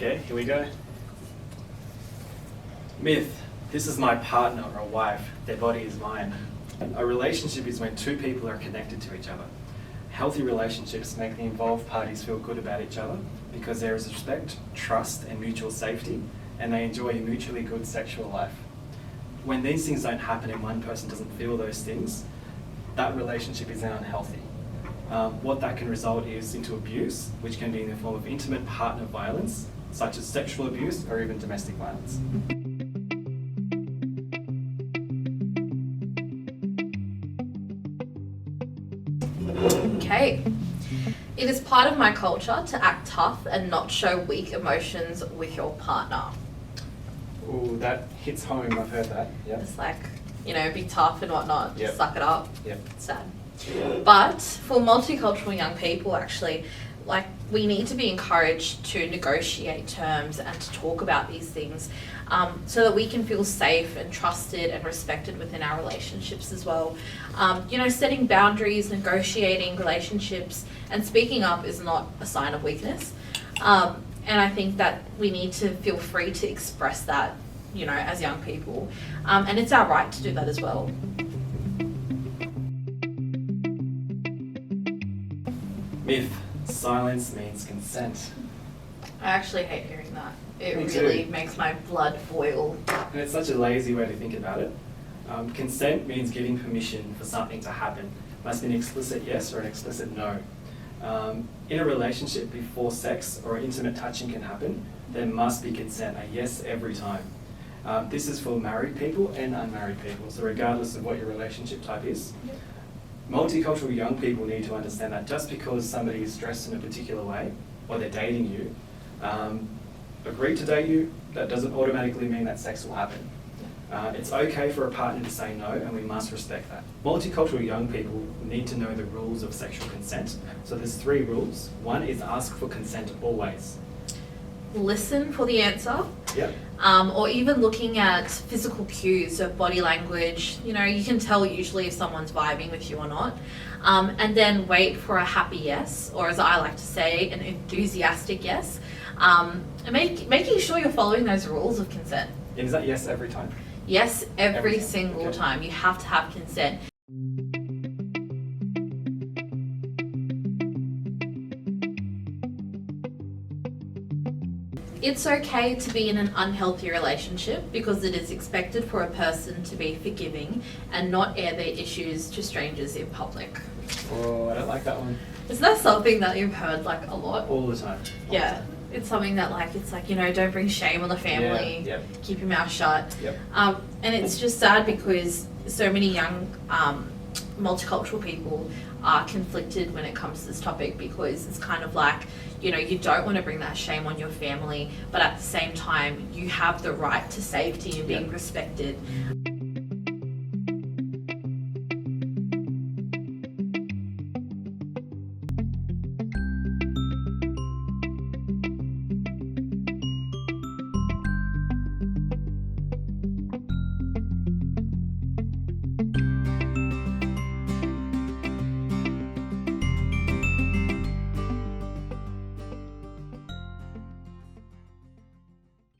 Okay, here we go. Myth. This is my partner or wife. Their body is mine. A relationship is when two people are connected to each other. Healthy relationships make the involved parties feel good about each other because there is respect, trust, and mutual safety, and they enjoy a mutually good sexual life. When these things don't happen and one person doesn't feel those things, that relationship is then unhealthy. What that can result is into abuse, which can be in the form of intimate partner violence, such as sexual abuse or even domestic violence. Okay. It is part of my culture to act tough and not show weak emotions with your partner. Ooh, that hits home. I've heard that. Yeah. It's like, be tough and whatnot. Yep. Suck it up. Yep. It's sad. But for multicultural young people, actually, we need to be encouraged to negotiate terms and to talk about these things so that we can feel safe and trusted and respected within our relationships as well. Setting boundaries, negotiating relationships, and speaking up is not a sign of weakness. And I think that we need to feel free to express that, as young people. And it's our right to do that as well. Myth. Silence means consent. I actually hate hearing that. It Me really too. makes my blood boil. And it's such a lazy way to think about it. Consent means giving permission for something to happen. It must be an explicit yes or an explicit no. In a relationship, before sex or intimate touching can happen, there must be consent, a yes every time. This is for married people and unmarried people, so regardless of what your relationship type is. Yep. Multicultural young people need to understand that just because somebody is dressed in a particular way, or they're dating you, agree to date you, that doesn't automatically mean that sex will happen. It's okay for a partner to say no, and we must respect that. Multicultural young people need to know the rules of sexual consent. So there's 3 rules. One is ask for consent always. Listen for the answer. Yep. Or even looking at physical cues of body language. You can tell usually if someone's vibing with you or not. And then wait for a happy yes, or as I like to say, an enthusiastic yes. And making sure you're following those rules of consent. And is that yes every time? Yes, every time. single Okay. time. You have to have consent. It's okay to be in an unhealthy relationship because it is expected for a person to be forgiving and not air their issues to strangers in public. Oh, I don't like that one. Is that something that you've heard a lot? All the time. Yeah. It's something that don't bring shame on the family. Yeah, yep. Keep your mouth shut. Yep. And it's just sad because so many young multicultural people are conflicted when it comes to this topic because it's kind of you don't want to bring that shame on your family, but at the same time, you have the right to safety and being respected.